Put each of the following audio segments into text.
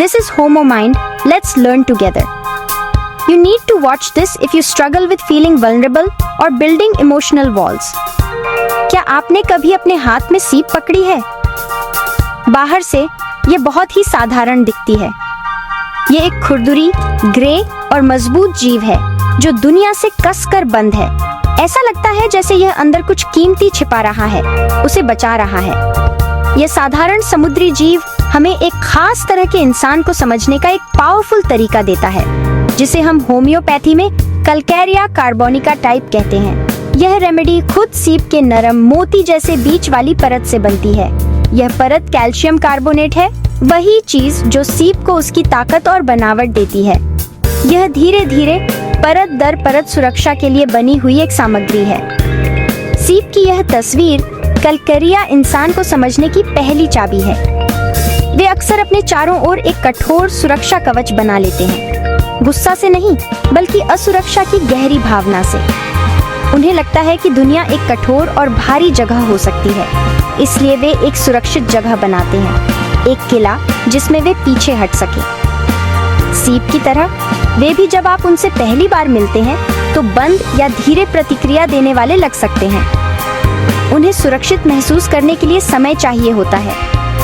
This is Homo Mind. Let's learn together. You need to watch this if you struggle with feeling vulnerable or building emotional walls. क्या आपने कभी अपने हाथ में सीप पकड़ी है? बाहर से ये बहुत ही साधारण दिखती है। ये एक खुरदुरी, ग्रे और मजबूत जीव है जो दुनिया से कसकर बंद है। ऐसा लगता है जैसे यह अंदर कुछ कीमती छिपा रहा है, उसे बचा रहा है। यह साधारण समुद्री जीव हमें एक खास तरह के इंसान को समझने का एक पावरफुल तरीका देता है, जिसे हम होम्योपैथी में कल्केरिया कार्बोनिका टाइप कहते हैं। यह रेमेडी खुद सीप के नरम मोती जैसे बीच वाली परत से बनती है। यह परत कैल्शियम कार्बोनेट है, वही चीज जो सीप को उसकी ताकत और बनावट देती है। यह धीरे धीरे परत दर परत सुरक्षा के लिए बनी हुई एक सामग्री है। सीप की यह तस्वीर कल्केरिया इंसान को समझने की पहली चाबी है। वे अक्सर अपने चारों ओर एक कठोर सुरक्षा कवच बना लेते हैं, गुस्सा से नहीं बल्कि असुरक्षा की गहरी भावना से। उन्हें लगता है कि दुनिया एक कठोर और भारी जगह हो सकती है, इसलिए वे एक सुरक्षित जगह बनाते हैं, एक किला जिसमें वे पीछे हट सके। सीप की तरह वे भी जब आप उनसे पहली बार मिलते हैं तो बंद या धीरे प्रतिक्रिया देने वाले लग सकते हैं। उन्हें सुरक्षित महसूस करने के लिए समय चाहिए होता है,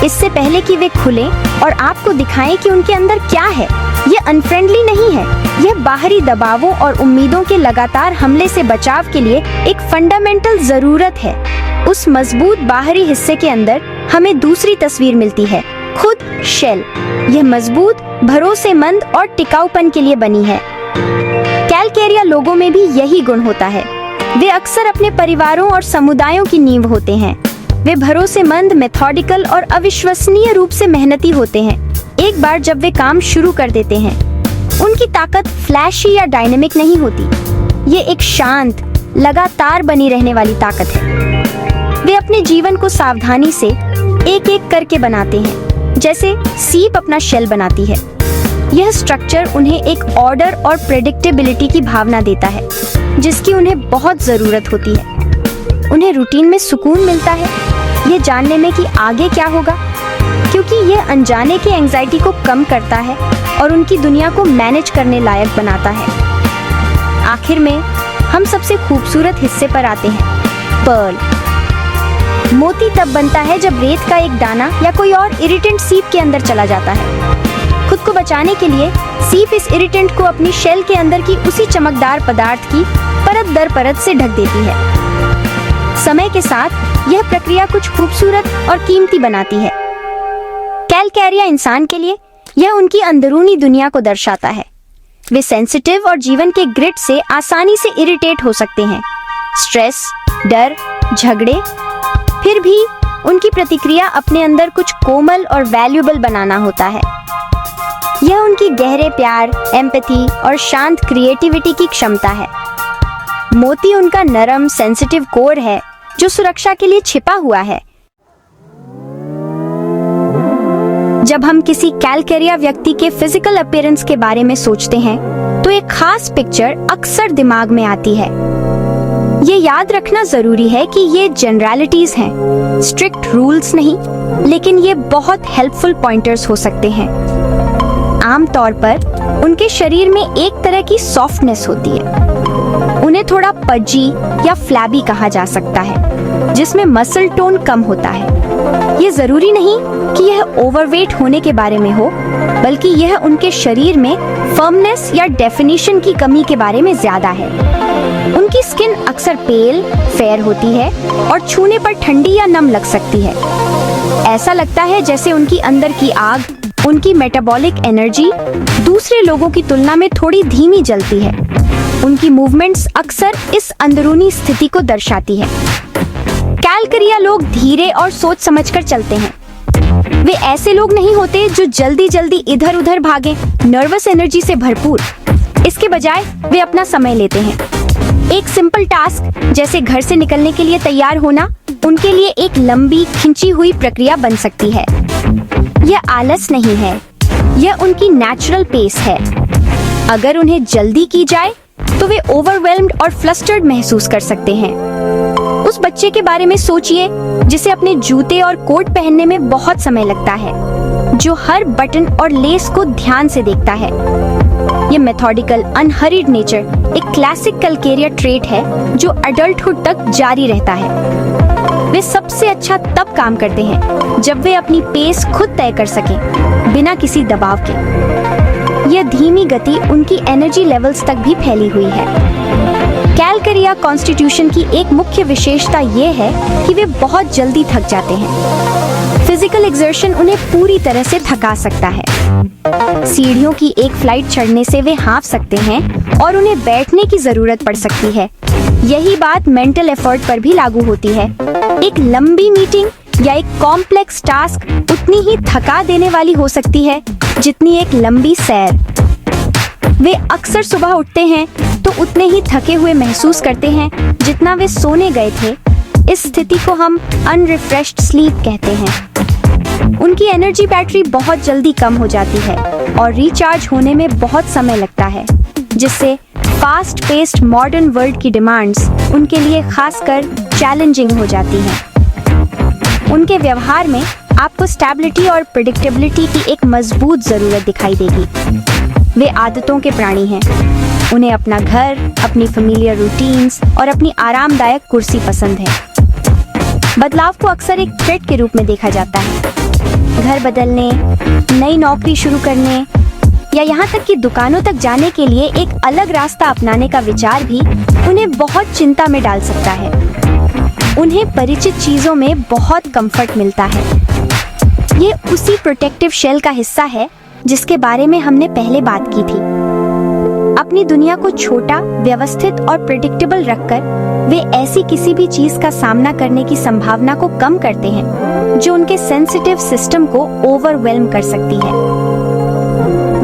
इससे पहले कि वे खुलें और आपको दिखाएं कि उनके अंदर क्या है। ये अनफ्रेंडली नहीं है, यह बाहरी दबावों और उम्मीदों के लगातार हमले से बचाव के लिए एक फंडामेंटल जरूरत है। उस मजबूत बाहरी हिस्से के अंदर हमें दूसरी तस्वीर मिलती है, खुद शेल। यह मजबूत, भरोसेमंद और टिकाऊपन के लिए बनी है। कैलकेरिया लोगों में भी यही गुण होता है। वे अक्सर अपने परिवारों और समुदायों की नींव होते हैं। वे भरोसेमंद, मेथोडिकल और अविश्वसनीय रूप से मेहनती होते हैं। एक बार जब वे काम शुरू कर देते हैं, उनकी ताकत फ्लैशी या डायनेमिक नहीं होती। ये एक शांत, लगातार बनी रहने वाली ताकत है। वे अपने जीवन को सावधानी से एक एक करके बनाते हैं, जैसे सीप अपना शेल बनाती है। यह स्ट्रक्चर उन्हें एक ऑर्डर और प्रेडिक्टेबिलिटी की भावना देता है, जिसकी उन्हें बहुत जरूरत होती है। उन्हें रूटीन में सुकून मिलता है, ये जानने में कि आगे क्या होगा, क्योंकि यह अनजाने की एंजाइटी को कम करता है और उनकी दुनिया को मैनेज करने लायक बनाता है। आखिर में हम सबसे खूबसूरत हिस्से पर आते हैं, पर्ल। मोती तब बनता है जब रेत का एक दाना या कोई और इरिटेंट सीप के अंदर चला जाता है। खुद को बचाने के लिए सीप इस इरिटेंट को अपनी शेल के अंदर की उसी चमकदार पदार्थ की परत दर परत से ढक देती है। समय के साथ यह प्रक्रिया कुछ खूबसूरत और कीमती बनाती है। कैलकेरिया इंसान के लिए यह उनकी अंदरूनी दुनिया को दर्शाता है। वे सेंसिटिव और जीवन के ग्रिड से आसानी से इरिटेट हो सकते हैं। स्ट्रेस, डर, झगड़े, फिर भी उनकी प्रतिक्रिया अपने अंदर कुछ कोमल और वैल्यूएबल बनाना होता है। यह उनकी गहरे प्यार, एम्पैथी और शांत क्रिएटिविटी की क्षमता है। मोती उनका नरम, सेंसिटिव कोर है जो सुरक्षा के लिए छिपा हुआ है। जब हम किसी कैलकेरिया व्यक्ति के फिजिकल अपीयरेंस के बारे में सोचते हैं, तो एक खास पिक्चर अक्सर दिमाग में आती है। ये याद रखना जरूरी है कि ये जनरलिटीज हैं, स्ट्रिक्ट रूल्स नहीं, लेकिन ये बहुत हेल्पफुल पॉइंटर्स हो सकते हैं। आमतौर पर उनके शरीर में एक तरह की सॉफ्टनेस होती है। उन्हें थोड़ा पजी या फ्लैबी कहा जा सकता है, जिसमें मसल टोन कम होता है। ये जरूरी नहीं कि यह ओवरवेट होने के बारे में हो, बल्कि यह उनके शरीर में फर्मनेस या डेफिनेशन की कमी के बारे में ज्यादा है। उनकी स्किन अक्सर पेल, फेयर होती है और छूने पर ठंडी या नम लग सकती है। ऐसा लगता है जैसे उनकी अंदर की आग, उनकी मेटाबॉलिक एनर्जी दूसरे लोगों की तुलना में थोड़ी धीमी जलती है। उनकी मूवमेंट्स अक्सर इस अंदरूनी स्थिति को दर्शाती है। कैलकेरिया लोग धीरे और सोच समझकर चलते हैं। वे ऐसे लोग नहीं होते जो जल्दी जल्दी इधर उधर भागें, नर्वस एनर्जी से भरपूर। इसके बजाय वे अपना समय लेते हैं। एक सिंपल टास्क जैसे घर से निकलने के लिए तैयार होना उनके लिए एक लंबी खिंची हुई प्रक्रिया बन सकती है। यह आलस नहीं है, यह उनकी नेचुरल पेस है। अगर उन्हें जल्दी की जाए तो वे ओवरवेल्म्ड और फ्लस्टर्ड महसूस कर सकते हैं। उस बच्चे के बारे में सोचिए जिसे अपने जूते और कोट पहनने में बहुत समय लगता है। जो हर बटन और लेस को ध्यान से देखता है। ये मेथोडिकल अनहरीड नेचर एक क्लासिक कैलकेरिया ट्रेट है जो अडल्टहुड तक जारी रहता है। वे सबसे अच्छा तब काम करते हैं जब वे अपनी पेस खुद तय कर सकें, बिना किसी दबाव के। यह धीमी गति उनकी एनर्जी लेवल्स तक भी फैली हुई है। कैलकेरिया कॉन्स्टिट्यूशन की एक मुख्य विशेषता ये है कि वे बहुत जल्दी थक जाते हैं। फिजिकल एक्सर्शन उन्हें पूरी तरह से थका सकता है। सीढ़ियों की एक फ्लाइट चढ़ने से वे हाँफ सकते हैं और उन्हें बैठने की जरूरत पड़ सकती है। यही बात मेंटल एफर्ट पर भी लागू होती है। एक लंबी मीटिंग या एक कॉम्प्लेक्स टास्क उतनी ही थका देने वाली हो सकती है जितनी एक लंबी सैर। वे अक्सर सुबह उठते हैं तो उतने ही थके हुए महसूस करते हैं जितना वे सोने गए थे। इस स्थिति को हम अनरिफ्रेश्ड स्लीप कहते हैं। उनकी एनर्जी बैटरी बहुत जल्दी कम हो जाती है और रिचार्ज होने में बहुत समय लगता है, जिससे फास्ट पेस्ड मॉडर्न वर्ल्ड की डिमांड्स उनके लिए खासकर चैलेंजिंग हो जाती हैं। उनके व्यवहार में आपको स्टेबिलिटी और प्रेडिक्टेबिलिटी की एक मजबूत जरूरत दिखाई देगी। वे आदतों के प्राणी हैं। उन्हें अपना घर, अपनी फेमिलियर रूटीन्स और अपनी आरामदायक कुर्सी पसंद है। बदलाव को अक्सर एक थ्रेट के रूप में देखा जाता है। घर बदलने, नई नौकरी शुरू करने या यहाँ तक कि दुकानों तक जाने के लिए एक अलग रास्ता अपनाने का विचार भी उन्हें बहुत चिंता में डाल सकता है। उन्हें परिचित चीजों में बहुत कंफर्ट मिलता है। ये उसी प्रोटेक्टिव शेल का हिस्सा है जिसके बारे में हमने पहले बात की थी। अपनी दुनिया को छोटा, व्यवस्थित और प्रेडिक्टेबल रखकर वे ऐसी किसी भी चीज का सामना करने की संभावना को कम करते हैं जो उनके सेंसिटिव सिस्टम को ओवरवेल्म कर सकती है।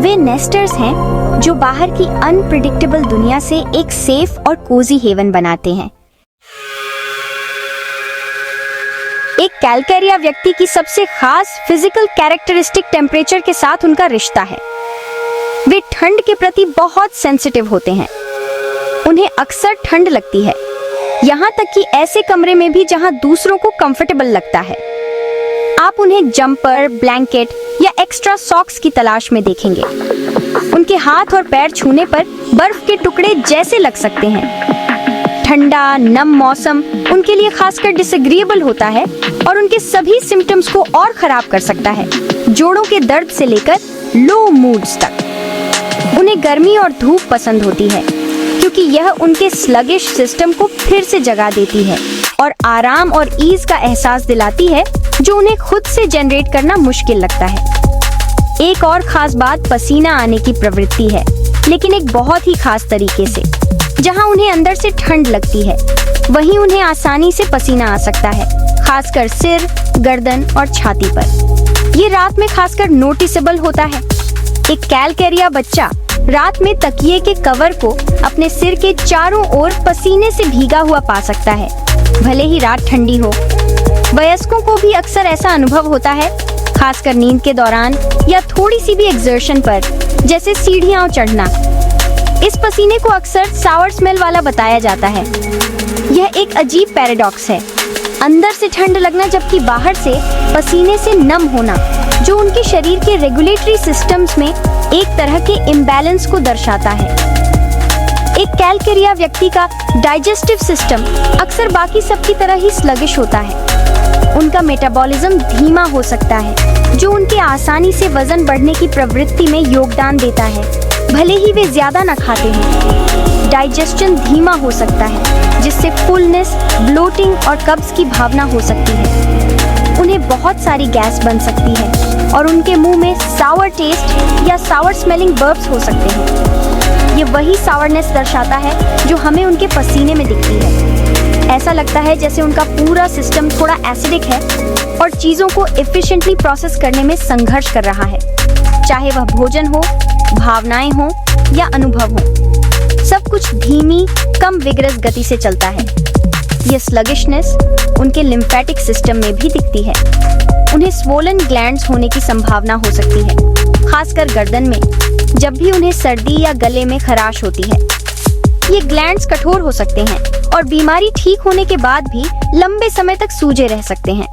वे नेस्टर्स हैं जो बाहर की अनप्रेडिक्टेबल दुनिया से एक सेफ और कोजी हेवन बनाते हैं। एक कैलकेरिया व्यक्ति की सबसे खास फिजिकल कैरेक्टरिस्टिक टेम्परेचर के साथ उनका रिश्ता है। वे ठंड के प्रति बहुत सेंसिटिव होते हैं। उन्हें अक्सर ठंड लगती है, यहाँ तक कि ऐसे कमरे में भी जहाँ दूसरों को कंफर्टेबल लगता है। आप उन्हें जंपर, ब्लैंकेट या एक्स्ट्रा सॉक्स की तलाश में देखेंगे। उनके हाथ और पैर छूने पर बर्फ के टुकड़े जैसे लग सकते हैं। ठंडा, नम मौसम उनके लिए खासकर डिसएग्रीएबल होता है और उनके सभी सिम्टम्स को और खराब कर सकता है, जोड़ों के दर्द से लेकर लो मूड्स तक। उन्हें गर्मी और धूप पसंद होती है क्योंकि यह उनके स्लगिश सिस्टम को फिर से जगा देती है और आराम और ईज का एहसास दिलाती है जो उन्हें खुद से जनरेट करना मुश्किल लगता है। एक और खास बात पसीना आने की प्रवृत्ति है, लेकिन एक बहुत ही खास तरीके से। जहां उन्हें अंदर से ठंड लगती है, वहीं उन्हें आसानी से पसीना आ सकता है, खासकर सिर, गर्दन और छाती पर। ये रात में खासकर नोटिसेबल होता है। एक कैलकेरिया बच्चा रात में तकिए के कवर को अपने सिर के चारों ओर पसीने से भीगा हुआ पा सकता है, भले ही रात ठंडी हो। वयस्कों को भी अक्सर ऐसा अनुभव होता है, खासकर नींद के दौरान या थोड़ी सी भी एक्सर्शन पर, जैसे सीढ़ियां चढ़ना। इस पसीने को अक्सर सावर स्मेल वाला बताया जाता है। यह एक अजीब पैराडॉक्स है, अंदर से ठंड लगना जबकि बाहर से पसीने से नम होना, जो उनके शरीर के रेगुलेटरी सिस्टम्स में एक तरह के इम्बैलेंस को दर्शाता है। एक कैलकेरिया व्यक्ति का डाइजेस्टिव सिस्टम अक्सर बाकी सब की तरह ही स्लगिश होता है। उनका मेटाबॉलिज्म धीमा हो सकता है, जो उनके आसानी से वजन बढ़ने की प्रवृत्ति में योगदान देता है, भले ही वे ज्यादा न खाते हैं। डाइजेशन धीमा हो सकता है, जिससे फुलनेस, ब्लोटिंग और कब्ज की भावना हो सकती है। उन्हें बहुत सारी गैस बन सकती है और उनके मुंह में सावर टेस्ट या सावर स्मेलिंग बर्ब्स हो सकते हैं। ये वही सावरनेस दर्शाता है जो हमें उनके पसीने में दिखती है। ऐसा लगता है जैसे उनका पूरा सिस्टम थोड़ा एसिडिक है और चीजों को एफिशिएंटली प्रोसेस करने में संघर्ष कर रहा है, चाहे वह भोजन हो, भावनाएं हो या अनुभव हो। सब कुछ धीमी, कम विगरस गति से चलता है। यह स्लगिशनेस उनके लिम्फेटिक सिस्टम में भी दिखती है। उन्हें स्वोलन ग्लैंड्स होने की संभावना हो सकती है, खासकर गर्दन में, जब भी उन्हें सर्दी या गले में खराश होती है। ये ग्लैंड्स कठोर हो सकते हैं और बीमारी ठीक होने के बाद भी लंबे समय तक सूजे रह सकते हैं।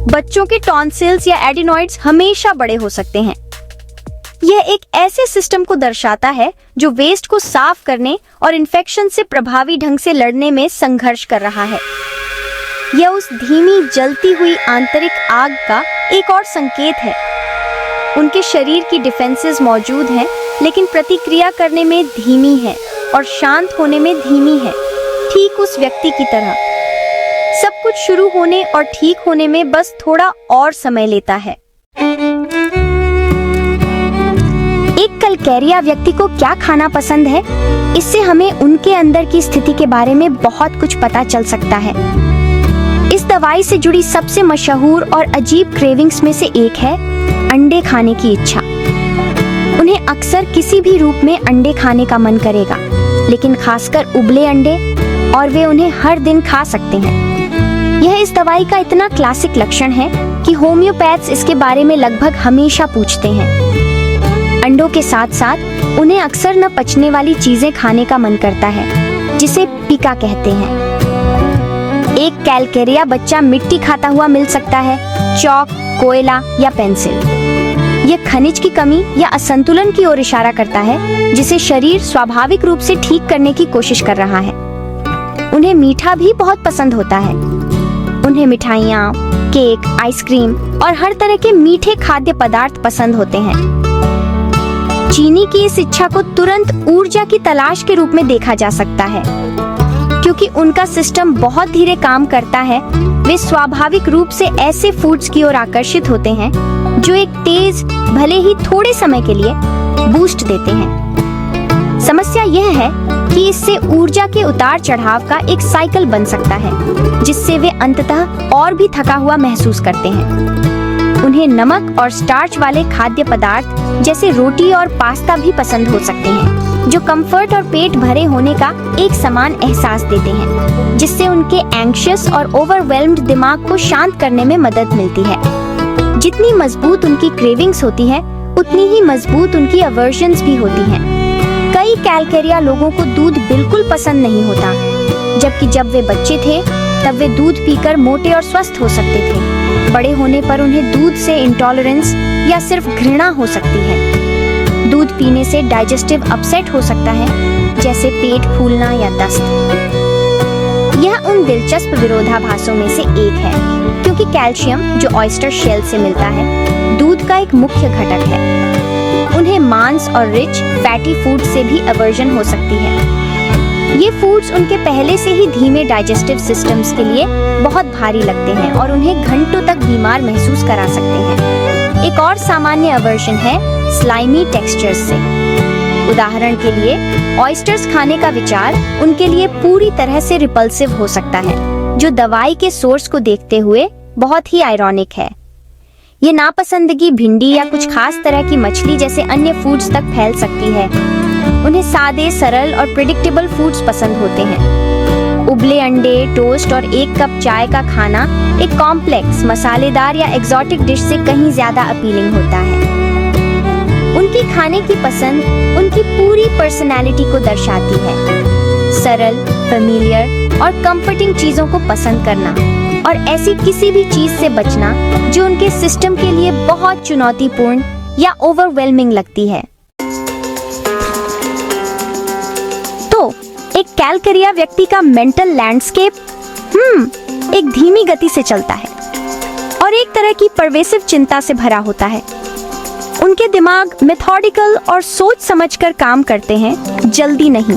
बच्चों के टॉन्सिल्स या एडिनॉइड्स हमेशा बड़े हो सकते हैं। यह एक ऐसे सिस्टम को दर्शाता है जो वेस्ट को साफ करने और इन्फेक्शन से प्रभावी ढंग से लड़ने में संघर्ष कर रहा है। यह उस धीमी जलती हुई आंतरिक आग का एक और संकेत है। उनके शरीर की डिफेंसेस मौजूद हैं, लेकिन प्रतिक्रिया करने में धीमी है और शांत होने में धीमी है, ठीक उस व्यक्ति की तरह। सब कुछ शुरू होने और ठीक होने में बस थोड़ा और समय लेता है। एक कैलकेरिया व्यक्ति को क्या खाना पसंद है, इससे हमें उनके अंदर की स्थिति के बारे में बहुत कुछ पता चल सकता है। इस दवाई से जुड़ी सबसे मशहूर और अजीब क्रेविंग्स में से एक है अंडे खाने की इच्छा। उन्हें अक्सर किसी भी रूप में अंडे खाने का मन करेगा, लेकिन खासकर उबले अंडे, और वे उन्हें हर दिन खा सकते हैं। यह इस दवाई का इतना क्लासिक लक्षण है कि होम्योपैथ्स इसके बारे में लगभग हमेशा पूछते हैं। अंडों के साथ साथ उन्हें अक्सर न पचने वाली चीजें खाने का मन करता है, जिसे पिका कहते हैं। एक कैलकेरिया बच्चा मिट्टी खाता हुआ मिल सकता है, चौक, कोयला या पेंसिल। यह खनिज की कमी या असंतुलन की ओर इशारा करता है, जिसे शरीर स्वाभाविक रूप से ठीक करने की कोशिश कर रहा है। उन्हें मीठा भी बहुत पसंद होता है। उन्हें मिठाइयाँ, केक, आइसक्रीम और हर तरह के मीठे खाद्य पदार्थ पसंद होते हैं। चीनी की इस इच्छा को तुरंत ऊर्जा की तलाश के रूप में देखा जा सकता है। क्योंकि उनका सिस्टम बहुत धीरे काम करता है, वे स्वाभाविक रूप से ऐसे फूड्स की ओर आकर्षित होते हैं जो एक तेज, भले ही थोड़े समय के लिए, बूस्ट देते हैं। समस्या यह है कि इससे ऊर्जा के उतार चढ़ाव का एक साइकिल बन सकता है, जिससे वे अंततः और भी थका हुआ महसूस करते हैं। उन्हें नमक और स्टार्च वाले खाद्य पदार्थ जैसे रोटी और पास्ता भी पसंद हो सकते हैं, जो कंफर्ट और पेट भरे होने का एक समान एहसास देते हैं, जिससे उनके एंग्शियस और ओवरवेल्म्ड दिमाग को शांत करने में मदद मिलती है। जितनी मजबूत उनकी क्रेविंग्स होती है, उतनी ही मजबूत उनकी अवर्जन्स भी होती हैं। कई कैलकेरिया लोगों को दूध बिल्कुल पसंद नहीं होता, जबकि जब वे बच्चे थे तब वे दूध पीकर मोटे और स्वस्थ हो सकते थे। बड़े होने पर उन्हें दूध से इंटॉलरेंस या सिर्फ घृणा हो सकती है। दूध पीने से डाइजेस्टिव अपसेट हो सकता है, जैसे पेट फूलना या दस्त। यह उन दिलचस्प विरोधाभासों में से एक है, क्योंकि कैल्शियम, जो ऑयस्टर शेल से मिलता है, दूध का एक मुख्य घटक है। उन्हें मांस और रिच फैटी फूड से भी अवर्जन हो सकती है। ये फूड्स उनके पहले से ही धीमे डाइजेस्टिव सिस्टम्स के लिए बहुत भारी लगते हैं और उन्हें घंटों तक बीमार महसूस करा सकते हैं। एक और सामान्य अवर्जन है स्लाइमी टेक्सचर्स से। उदाहरण के लिए, ऑयस्टर्स खाने का विचार उनके लिए पूरी तरह से रिपल्सिव हो सकता है, जो दवाई के सोर्स को देखते हुए बहुत ही आयरॉनिक है। ये नापसंदगी भिंडी या कुछ खास तरह की मछली जैसे अन्य फूड्स तक फैल सकती है। उन्हें सादे, सरल और प्रेडिक्टेबल फूड्स पसंद होते हैं। उबले अंडे, टोस्ट और एक कप चाय का खाना एक कॉम्प्लेक्स, मसालेदार या एक्सोटिक डिश से कहीं ज्यादा अपीलिंग होता है। उनकी खाने की पसंद उनकी पूरी पर्सनैलिटी को दर्शाती है। सरल, फेमिलियर और कंफर्टिंग चीजों को पसंद करना और ऐसी किसी भी चीज से बचना जो उनके सिस्टम के लिए बहुत चुनौतीपूर्ण या ओवरवेलमिंग लगती है। तो एक कैलकेरिया व्यक्ति का मेंटल लैंडस्केप एक धीमी गति से चलता है और एक तरह की परवेसिव चिंता से भरा होता है। उनके दिमाग मेथोडिकल और सोच समझकर काम करते हैं, जल्दी नहीं।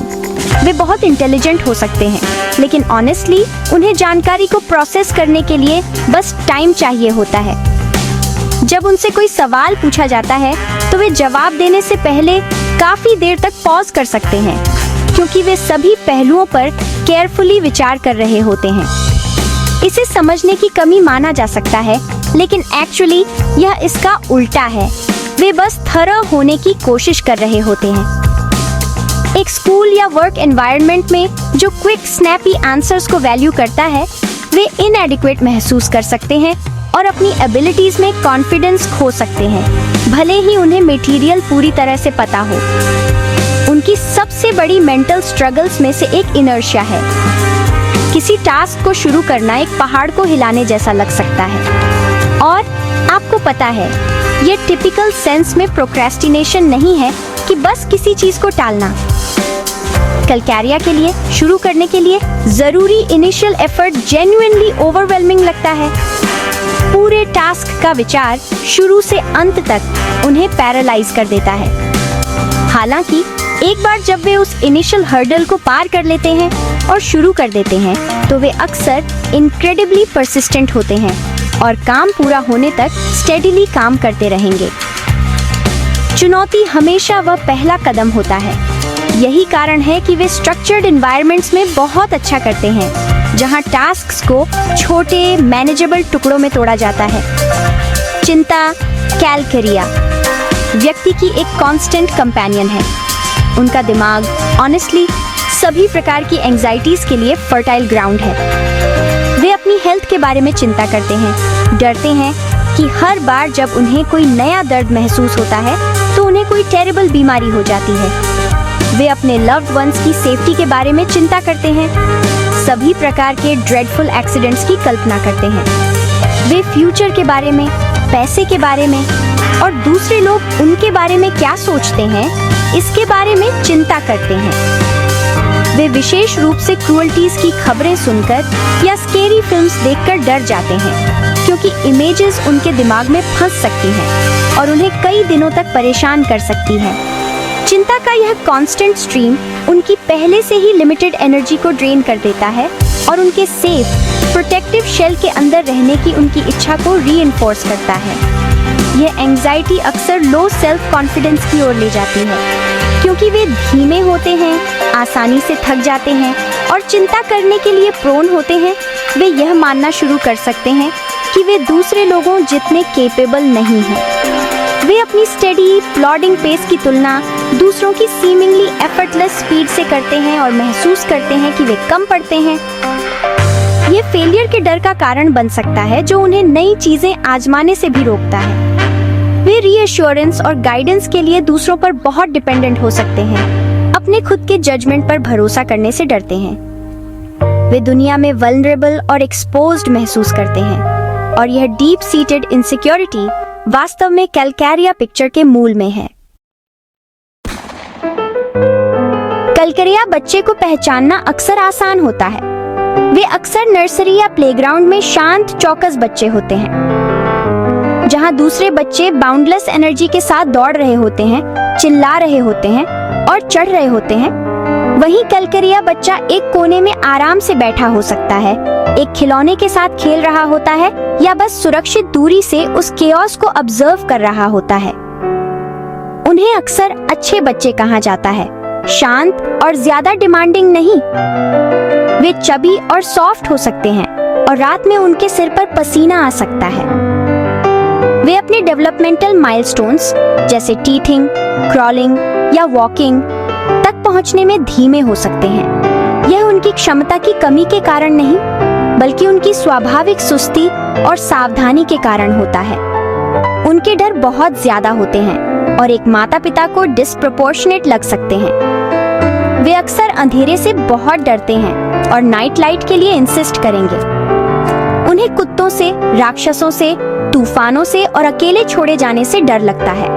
वे बहुत इंटेलिजेंट हो सकते हैं, लेकिन ऑनेस्टली उन्हें जानकारी को प्रोसेस करने के लिए बस टाइम चाहिए होता है। जब उनसे कोई सवाल पूछा जाता है तो वे जवाब देने से पहले काफी देर तक पॉज कर सकते हैं, क्योंकि वे सभी पहलुओं पर केयरफुली विचार कर रहे होते हैं। इसे समझने की कमी माना जा सकता है, लेकिन एक्चुअली यह इसका उल्टा है। वे बस थरह होने की कोशिश कर रहे होते हैं। एक स्कूल या वर्क एनवायरनमेंट में जो क्विक स्नैपी आंसर्स को वैल्यू करता है, वे इनएडिक्वेट महसूस कर सकते हैं और अपनी एबिलिटीज में कॉन्फिडेंस खो सकते हैं, भले ही उन्हें मटेरियल पूरी तरह से पता हो। उनकी सबसे बड़ी मेंटल स्ट्रगल्स में से एक इनर्शिया है। किसी टास्क को शुरू करना एक पहाड़ को हिलाने जैसा लग सकता है। और आपको पता है, ये टिपिकल सेंस में प्रोक्रेस्टिनेशन नहीं है कि बस किसी चीज को टालना। कैलकैरिया के लिए शुरू करने के लिए जरूरी इनिशियल एफर्ट जेन्युइनली ओवरवेलमिंग लगता है। पूरे टास्क का विचार शुरू से अंत तक उन्हें पैरालाइज कर देता है। हालांकि एक बार जब वे उस इनिशियल हर्डल को पार कर लेते हैं और शुरू कर देते हैं, तो वे अक्सर इनक्रेडिबली परसिस्टेंट होते हैं और काम पूरा होने तक स्टेडिली काम करते रहेंगे। चुनौती हमेशा वह पहला कदम होता है। यही कारण है कि वे स्ट्रक्चर्ड एनवायरनमेंट्स में बहुत अच्छा करते हैं, जहां टास्क्स को छोटे मैनेजेबल टुकड़ों में तोड़ा जाता है। चिंता कैलकैरिया व्यक्ति की एक कांस्टेंट कंपेनियन है। उनका दिमाग ऑनेस्टली सभी प्रकार की एंजाइटीज के लिए फर्टाइल ग्राउंड है। वे अपनी हेल्थ के बारे में चिंता करते हैं, डरते हैं कि हर बार जब उन्हें कोई नया दर्द महसूस होता है तो उन्हें कोई टेरिबल बीमारी हो जाती है। वे अपने लव्ड वंस की सेफ्टी के बारे में चिंता करते हैं, सभी प्रकार के ड्रेडफुल एक्सीडेंट्स की कल्पना करते हैं। वे फ्यूचर के बारे में, पैसे के बारे में और दूसरे लोग उनके बारे में क्या सोचते हैं, इसके बारे में चिंता करते हैं। वे विशेष रूप से क्रूअल्टीज की खबरें सुनकर या स्केरी फिल्म्स देखकर डर जाते हैं, क्योंकि इमेजेस उनके दिमाग में फंस सकती हैं और उन्हें कई दिनों तक परेशान कर सकती हैं। चिंता का यह कांस्टेंट स्ट्रीम उनकी पहले से ही लिमिटेड एनर्जी को ड्रेन कर देता है और उनके सेफ प्रोटेक्टिव शेल के अंदर रहने की उनकी इच्छा को रीइंफोर्स करता है। यह एंजाइटी अक्सर लो सेल्फ कॉन्फिडेंस की ओर ले जाती है, क्योंकि वे धीमे होते हैं, आसानी से थक जाते हैं और चिंता करने के लिए प्रोन होते हैं। वे यह मानना शुरू कर सकते हैं कि वे दूसरे लोगों जितने केपेबल नहीं हैं। वे अपनी स्टेडी प्लॉडिंग पेस की तुलना दूसरों की सीमिंगली एफर्टलेस स्पीड से करते हैं और महसूस करते हैं कि वे कम पढ़ते हैं। ये फेलियर के डर का कारण बन सकता है, जो उन्हें नई चीजें आजमाने से भी रोकता है। वे रीअश्योरेंस और गाइडेंस के लिए दूसरों पर बहुत डिपेंडेंट हो सकते हैं, अपने खुद के जजमेंट पर भरोसा करने से डरते हैं। वे दुनिया में वल्नरेबल और एक्सपोज्ड महसूस करते हैं और यह डीप सीटेड इनसिक्योरिटी वास्तव में कैलकैरिया पिक्चर के मूल में है। कैलकैरिया बच्चे को पहचानना अक्सर आसान होता है। वे अक्सर नर्सरी या प्लेग्राउंड में शांत चौकस बच्चे होते हैं, जहां दूसरे बच्चे बाउंडलेस एनर्जी के साथ दौड़ रहे होते हैं, चिल्ला रहे होते हैं और चढ़ रहे होते हैं। वहीं कैलकैरिया बच्चा एक कोने में आराम से बैठा हो सकता है, एक खिलौने के साथ खेल रहा होता है या बस सुरक्षित दूरी से उस केओस को ऑब्जर्व कर रहा होता है। उन्हें अक्सर अच्छे बच्चे कहा जाता है, शांत और ज्यादा डिमांडिंग नहीं। वे चबी और सॉफ्ट हो सकते हैं और रात में उनके सिर पर पसीना आ सकता है। वे अपने डेवलपमेंटल माइलस्टोन्स जैसे टीथिंग, क्रॉलिंग या वॉकिंग तक पहुंचने में धीमे हो सकते हैं। यह उनकी क्षमता की कमी के कारण नहीं, बल्कि उनकी स्वाभाविक सुस्ती और सावधानी के कारण होता है। उनके डर बहुत ज्यादा होते हैं और एक माता पिता को डिस्प्रपोर्शनेट लग सकते हैं। वे अक्सर अंधेरे से बहुत डरते हैं और नाइट लाइट के लिए इंसिस्ट करेंगे। उन्हें कुत्तों से, राक्षसों से, तूफानों से और अकेले छोड़े जाने से डर लगता है।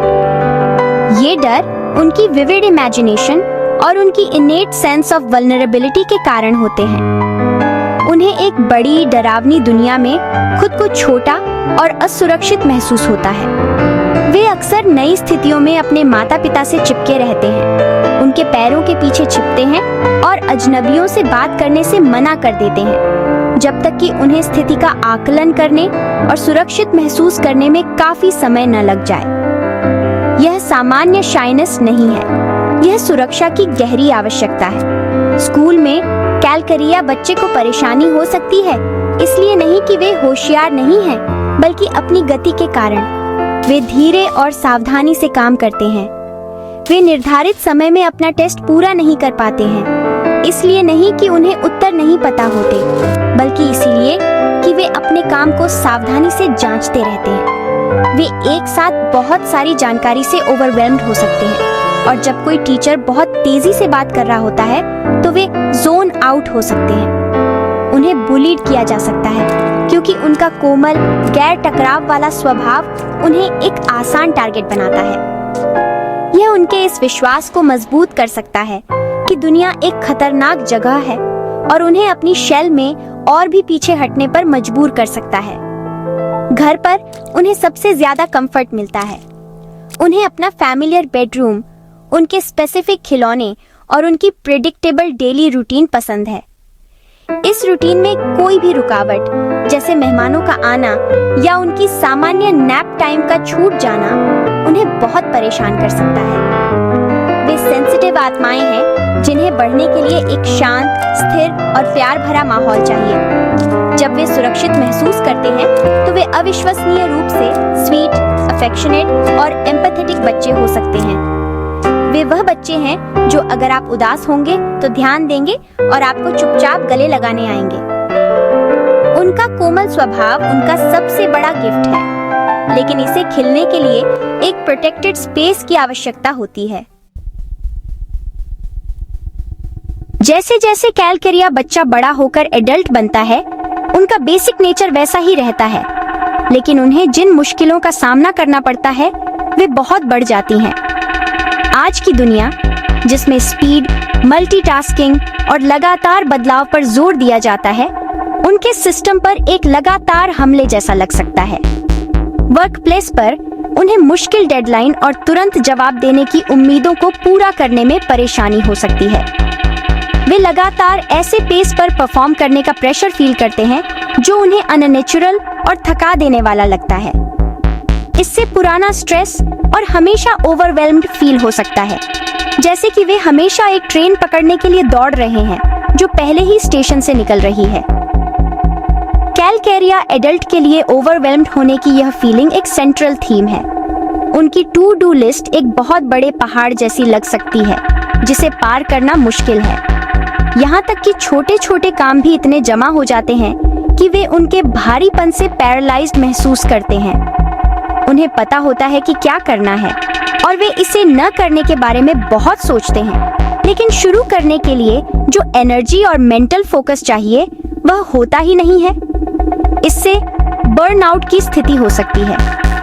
ये डर उनकी विविड इमेजिनेशन और उनकी इनेट सेंस ऑफ वल्नरेबिलिटी के कारण होते हैं। उन्हें एक बड़ी डरावनी दुनिया में खुद को छोटा और असुरक्षित महसूस होता है। वे अक्सर नई स्थितियों में अपने माता पिता से चिपके रहते हैं, उनके पैरों के पीछे छिपते हैं और अजनबियों से बात करने से मना कर देते हैं, जब तक कि उन्हें स्थिति का आकलन करने और सुरक्षित महसूस करने में काफी समय न लग जाए। यह सामान्य शाइनेस नहीं है, यह सुरक्षा की गहरी आवश्यकता है। स्कूल में कैलकैरिया बच्चे को परेशानी हो सकती है, इसलिए नहीं कि वे होशियार नहीं हैं, बल्कि अपनी गति के कारण। वे धीरे और सावधानी से काम करते हैं। वे निर्धारित समय में अपना टेस्ट पूरा नहीं कर पाते हैं, इसलिए नहीं कि उन्हें उत्तर नहीं पता होते, बल्कि इसलिए कि वे अपने काम को सावधानी से जांचते रहते हैं। वे एक साथ बहुत सारी जानकारी से ओवरवेल्म्ड हो सकते हैं और जब कोई टीचर बहुत तेजी से बात कर रहा होता है तो वे जोन आउट हो सकते हैं। उन्हें बुलीड किया जा सकता है क्योंकि उनका कोमल, गैर टकराव वाला स्वभाव उन्हें एक आसान टारगेट बनाता है। यह उनके इस विश्वास को मजबूत कर सकता है कि दुनिया एक खतरनाक जगह है और उन्हें अपनी शेल में और भी पीछे हटने पर मजबूर कर सकता है। घर पर उन्हें सबसे ज्यादा कंफर्ट मिलता है। उन्हें अपना फैमिलियर बेडरूम, उनके स्पेसिफिक खिलौने और उनकी प्रेडिक्टेबल डेली रूटीन पसंद है। इस रूटीन में कोई भी रुकावट, जैसे मेहमानों का आना या उनकी सामान्य नैप टाइम का छूट जाना, उन्हें बहुत परेशान कर सकता है। वे सेंसिटिव आत्माएं हैं जिन्हें बढ़ने के लिए एक शांत, स्थिर और प्यार भरा माहौल चाहिए। जब वे सुरक्षित महसूस करते हैं तो वे अविश्वसनीय रूप से स्वीट, अफेक्शनेट और एम्पैथेटिक बच्चे हो सकते हैं। वे वह बच्चे हैं जो अगर आप उदास होंगे तो ध्यान देंगे और आपको चुपचाप गले लगाने आएंगे। उनका कोमल स्वभाव उनका सबसे बड़ा गिफ्ट है, लेकिन इसे खिलने के लिए एक प्रोटेक्टेड स्पेस की आवश्यकता होती है। जैसे जैसे कैलकेरिया बच्चा बड़ा होकर एडल्ट बनता है, उनका बेसिक नेचर वैसा ही रहता है, लेकिन उन्हें जिन मुश्किलों का सामना करना पड़ता है वे बहुत बढ़ जाती हैं। आज की दुनिया, जिसमें स्पीड, मल्टीटास्किंग और लगातार बदलाव पर जोर दिया जाता है, उनके सिस्टम पर एक लगातार हमले जैसा लग सकता है। वर्क प्लेस पर उन्हें मुश्किल डेडलाइन और तुरंत जवाब देने की उम्मीदों को पूरा करने में परेशानी हो सकती है। वे लगातार ऐसे पेस पर परफॉर्म करने का प्रेशर फील करते हैं जो उन्हें अननेचुरल और थका देने वाला लगता है। इससे पुराना स्ट्रेस और हमेशा ओवरवेल्म्ड फील हो सकता है, जैसे कि वे हमेशा एक ट्रेन पकड़ने के लिए दौड़ रहे हैं जो पहले ही स्टेशन से निकल रही है। कैलकेरिया एडल्ट के लिए ओवरवेल्म्ड होने की यह फीलिंग एक सेंट्रल थीम है। उनकी टू डू लिस्ट एक बहुत बड़े पहाड़ जैसी लग सकती है जिसे पार करना मुश्किल है। यहाँ तक कि छोटे छोटे काम भी इतने जमा हो जाते हैं कि वे उनके भारीपन से पैरालाइज्ड महसूस करते हैं। उन्हें पता होता है कि क्या करना है और वे इसे न करने के बारे में बहुत सोचते हैं, लेकिन शुरू करने के लिए जो एनर्जी और मेंटल फोकस चाहिए वह होता ही नहीं है। इससे बर्नआउट की स्थिति हो सकती है,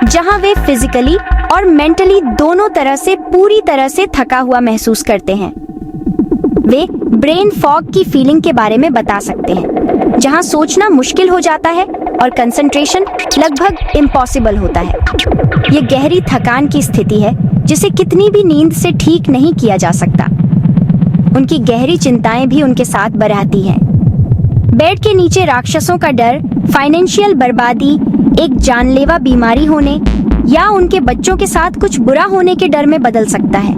जहां वे फिजिकली और मेंटली दोनों तरह से पूरी तरह से थका हुआ महसूस करते हैं। वे ब्रेन फॉग की फीलिंग के बारे में बता सकते हैं, जहां सोचना मुश्किल हो जाता है और कंसंट्रेशन लगभग इम्पॉसिबल होता है। ये गहरी थकान की स्थिति है जिसे कितनी भी नींद से ठीक नहीं किया जा सकता। उनकी गहरी चिंताएं भी उनके साथ बरहती हैं। बेड के नीचे राक्षसों का डर, फाइनेंशियल बर्बादी, एक जानलेवा बीमारी होने या उनके बच्चों के साथ कुछ बुरा होने के डर में बदल सकता है।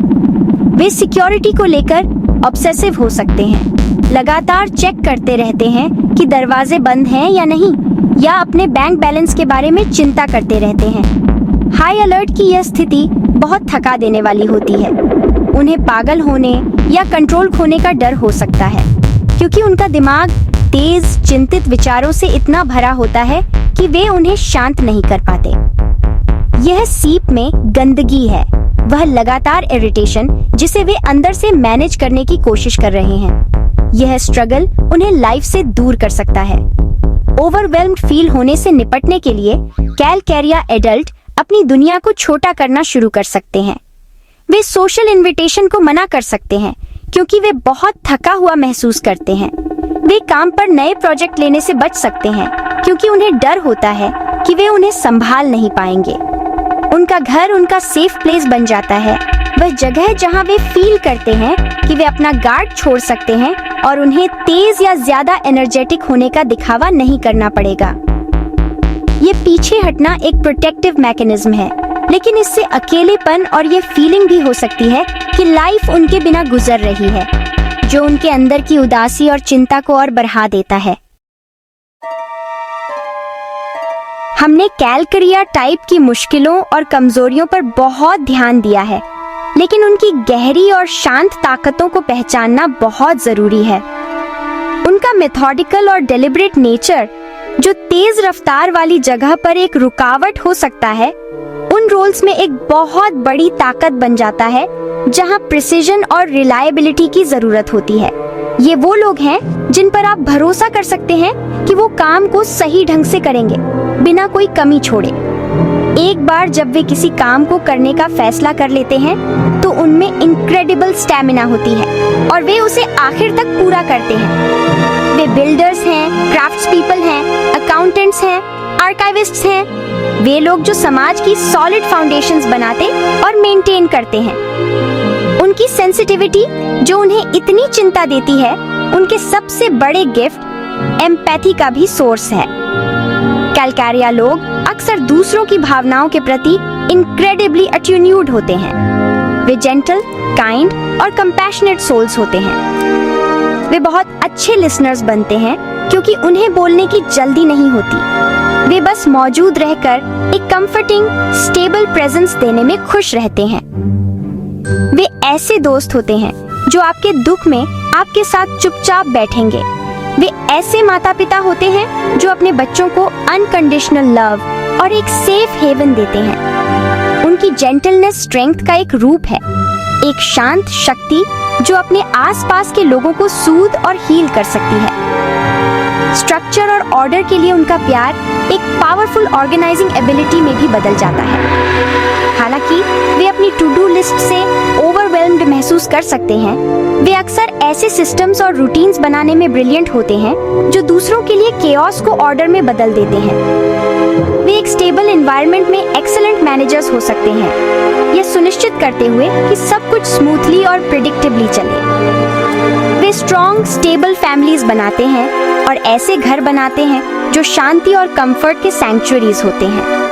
वे सिक्योरिटी को लेकर ऑब्सेसिव हो सकते हैं, लगातार चेक करते रहते हैं कि दरवाजे बंद हैं या नहीं, या अपने बैंक बैलेंस के बारे में चिंता करते रहते हैं। हाई अलर्ट की यह स्थिति बहुत थका देने वाली होती है। उन्हें पागल होने या कंट्रोल खोने का डर हो सकता है, क्योंकि उनका दिमाग तेज, चिंतित विचारों से इतना भरा होता है कि वे उन्हें शांत नहीं कर पाते। यह सीप में गंदगी है, वह लगातार इरिटेशन जिसे वे अंदर से मैनेज करने की कोशिश कर रहे हैं। यह स्ट्रगल उन्हें लाइफ से दूर कर सकता है। ओवरवेल्म्ड फील होने से निपटने के लिए कैलकेरिया एडल्ट अपनी दुनिया को छोटा करना शुरू कर सकते हैं। वे सोशल इनविटेशन को मना कर सकते हैं क्योंकि वे बहुत थका हुआ महसूस करते हैं। वे काम पर नए प्रोजेक्ट लेने से बच सकते हैं क्योंकि उन्हें डर होता है कि वे उन्हें संभाल नहीं पाएंगे। उनका घर उनका सेफ प्लेस बन जाता है, वह जगह जहां वे फील करते हैं कि वे अपना गार्ड छोड़ सकते हैं और उन्हें तेज या ज्यादा एनर्जेटिक होने का दिखावा नहीं करना पड़ेगा। ये पीछे हटना एक प्रोटेक्टिव मैकेनिज्म है, लेकिन इससे अकेलेपन और ये फीलिंग भी हो सकती है कि लाइफ उनके बिना गुजर रही है, जो उनके अंदर की उदासी और चिंता को और बढ़ा देता है। हमने कैलकेरिया टाइप की मुश्किलों और कमजोरियों पर बहुत ध्यान दिया है, लेकिन उनकी गहरी और शांत ताकतों को पहचानना बहुत जरूरी है। उनका मेथोडिकल और डेलिब्रेट नेचर, जो तेज रफ्तार वाली जगह पर एक रुकावट हो सकता है, उन रोल्स में एक बहुत बड़ी ताकत बन जाता है जहां प्रिसिजन और रिलायबिलिटी की जरूरत होती है। ये वो लोग हैं जिन पर आप भरोसा कर सकते हैं कि वो काम को सही ढंग से करेंगे, बिना कोई कमी छोड़े। एक बार जब वे किसी काम को करने का फैसला कर लेते हैं तो उनमें इनक्रेडिबल स्टैमिना होती है और वे उसे आखिर तक पूरा करते हैं। वे बिल्डर्स हैं, क्राफ्ट्स पीपल हैं, अकाउंटेंट्स हैं, आर्काइविस्ट्स हैं, वे लोग जो समाज की सॉलिड फाउंडेशंस बनाते और मेंटेन करते हैं। उनकी सेंसिटिविटी जो उन्हें इतनी चिंता देती है, उनके सबसे बड़े गिफ्ट एम्पैथी का भी सोर्स है। कैलकारिया लोग अक्सर दूसरों की भावनाओं के प्रति इनक्रेडिबली अट्यून्यूड होते हैं। वे जेंटल, काइंड और कंपैशनेट सोल्स होते हैं। वे बहुत अच्छे लिसनर्स बनते हैं क्योंकि उन्हें बोलने की जल्दी नहीं होती। वे बस मौजूद रहकर एक कंफर्टिंग, स्टेबल प्रेजेंस देने में खुश रहते हैं। वे ऐसे दोस्त होते हैं जो आपके दुख में आपके साथ चुपचाप बैठेंगे। वे ऐसे माता पिता होते हैं जो अपने बच्चों को अनकंडीशनल लव और एक सेफ हेवन देते हैं। उनकी जेंटलनेस स्ट्रेंथ का एक रूप है, एक शांत शक्ति जो अपने आसपास के लोगों को सूद और हील कर सकती है। स्ट्रक्चर और ऑर्डर के लिए उनका प्यार एक पावरफुल ऑर्गेनाइजिंग एबिलिटी में भी बदल जाता है। हालांकि वे अपनी टू डू लिस्ट से ओवरवेल्म्ड महसूस कर सकते हैं, वे अक्सर ऐसे सिस्टम्स और रूटीन्स बनाने में ब्रिलियंट होते हैं जो दूसरों के लिए केओस को ऑर्डर में बदल देते हैं। वे एक स्टेबल एनवायरनमेंट में एक्सीलेंट मैनेजर्स हो सकते हैं, यह सुनिश्चित करते हुए कि सब कुछ स्मूथली और प्रिडिक्टेबली चले। वे स्ट्रॉन्ग, स्टेबल फैमिलीज बनाते हैं और ऐसे घर बनाते हैं जो शांति और कंफर्ट के सैंक्चुअरीज होते हैं।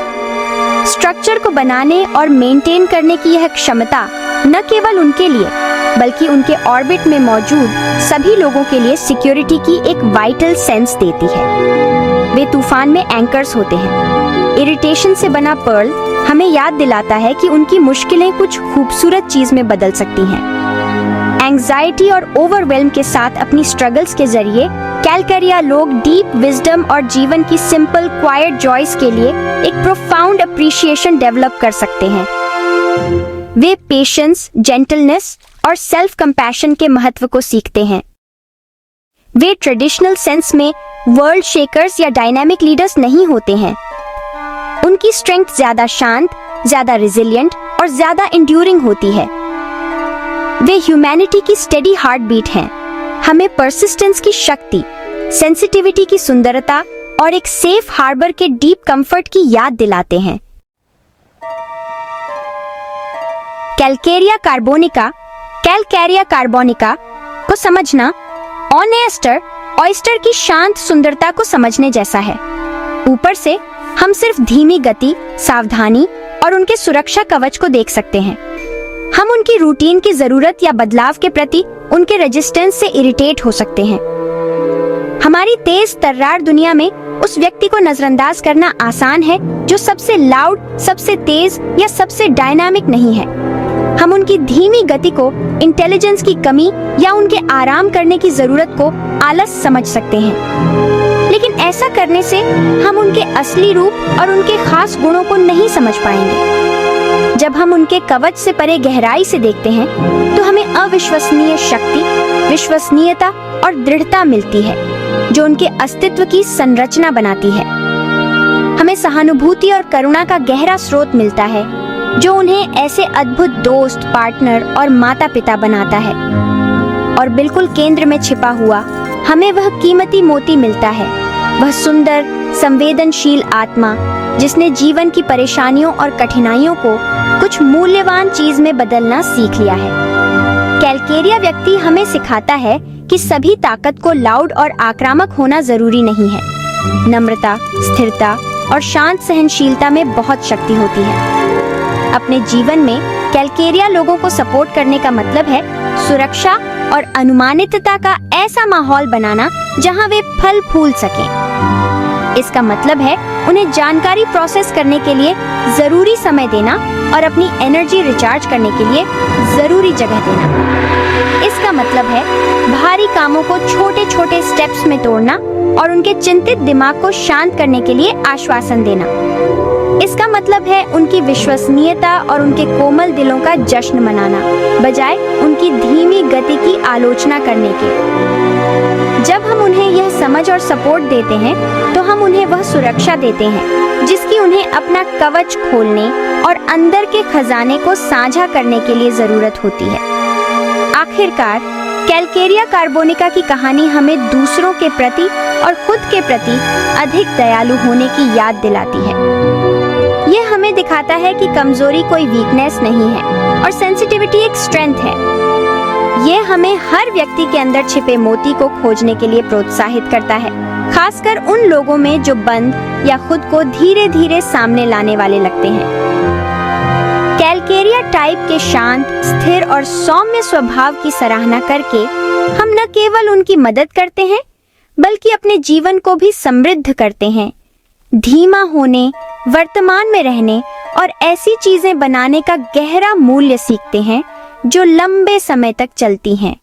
स्ट्रक्चर को बनाने और मेंटेन करने की यह क्षमता न केवल उनके लिए बल्कि उनके ऑर्बिट में मौजूद सभी लोगों के लिए सिक्योरिटी की एक वाइटल सेंस देती है। वे तूफान में एंकर्स होते हैं। इरिटेशन से बना पर्ल हमें याद दिलाता है कि उनकी मुश्किलें कुछ खूबसूरत चीज में बदल सकती हैं। एंग्जाइटी और ओवरवेल्म के साथ अपनी स्ट्रगल्स के जरिए कैलकारिया लोग डीप विजडम और जीवन की सिंपल क्वाइट जॉयस के लिए एक प्रोफाउंड अप्रिशिएशन डेवलप कर सकते हैं। वे पेशेंस, जेंटलनेस और सेल्फ कंपैशन के महत्व को सीखते हैं। वे ट्रेडिशनल सेंस में वर्ल्ड शेकर्स या डायनामिक लीडर्स नहीं होते हैं। उनकी स्ट्रेंथ ज्यादा शांत, ज्यादा रिजिलियंट और ज्यादा इंड्यूरिंग होती है। वे ह्यूमैनिटी की स्टेडी हार्ट बीट हैं, हमें परसिस्टेंस की शक्ति, सेंसिटिविटी की सुंदरता और एक सेफ हार्बर के डीप कंफर्ट की याद दिलाते हैं। कैलकारिया कार्बोनिका को समझना ऑयस्टर की शांत सुंदरता को समझने जैसा है। ऊपर से हम सिर्फ धीमी गति, सावधानी और उनके सुरक्षा कवच को देख सकते हैं। हम उनकी रूटीन की जरूरत या बदलाव के प्रति उनके रेजिस्टेंस से इरिटेट हो सकते हैं। हमारी तेज तर्रार दुनिया में उस व्यक्ति को नजरअंदाज करना आसान है जो सबसे लाउड, सबसे तेज या सबसे डायनामिक नहीं है। हम उनकी धीमी गति को इंटेलिजेंस की कमी या उनके आराम करने की जरूरत को आलस समझ सकते हैं। लेकिन ऐसा करने से हम उनके असली रूप और उनके खास गुणों को नहीं समझ पाएंगे। जब हम उनके कवच से परे गहराई से देखते हैं तो हमें अविश्वसनीय शक्ति, विश्वसनीयता और दृढ़ता मिलती है जो उनके अस्तित्व की संरचना बनाती है। हमें सहानुभूति और करुणा का गहरा स्रोत मिलता है जो उन्हें ऐसे अद्भुत दोस्त, पार्टनर और माता पिता बनाता है। और बिल्कुल केंद्र में छिपा हुआ हमें वह कीमती मोती मिलता है, वह सुंदर, संवेदनशील आत्मा जिसने जीवन की परेशानियों और कठिनाइयों को कुछ मूल्यवान चीज में बदलना सीख लिया है। कैलकारिया व्यक्ति हमें सिखाता है कि सभी ताकत को लाउड और आक्रामक होना जरूरी नहीं है। नम्रता, स्थिरता और शांत सहनशीलता में बहुत शक्ति होती है। अपने जीवन में कैलकारिया लोगों को सपोर्ट करने का मतलब है सुरक्षा और अनुमानितता का ऐसा माहौल बनाना जहां वे फल फूल सकें। इसका मतलब है उन्हें जानकारी प्रोसेस करने के लिए जरूरी समय देना और अपनी एनर्जी रिचार्ज करने के लिए जरूरी जगह देना। इसका मतलब है भारी कामों को छोटे छोटे स्टेप्स में तोड़ना और उनके चिंतित दिमाग को शांत करने के लिए आश्वासन देना। इसका मतलब है उनकी विश्वसनीयता और उनके कोमल दिलों का जश्न मनाना, बजाय उनकी धीमी गति की आलोचना करने के। जब हम उन्हें यह समझ और सपोर्ट देते हैं तो हम उन्हें वह सुरक्षा देते हैं जिसकी उन्हें अपना कवच खोलने और अंदर के खजाने को साझा करने के लिए जरूरत होती है। आखिरकार कैलकेरिया कार्बोनिका की कहानी हमें दूसरों के प्रति और खुद के प्रति अधिक दयालु होने की याद दिलाती है। यह हमें दिखाता है कि कमजोरी कोई वीकनेस नहीं है और सेंसिटिविटी एक स्ट्रेंथ है। यह हमें हर व्यक्ति के अंदर छिपे मोती को खोजने के लिए प्रोत्साहित करता है, खासकर उन लोगों में जो बंद या खुद को धीरे धीरे सामने लाने वाले लगते हैं। कैलकेरिया टाइप के शांत, स्थिर और सौम्य स्वभाव की सराहना करके हम न केवल उनकी मदद करते हैं बल्कि अपने जीवन को भी समृद्ध करते हैं। धीमा होने, वर्तमान में रहने और ऐसी चीजें बनाने का गहरा मूल्य सीखते हैं जो लंबे समय तक चलती हैं।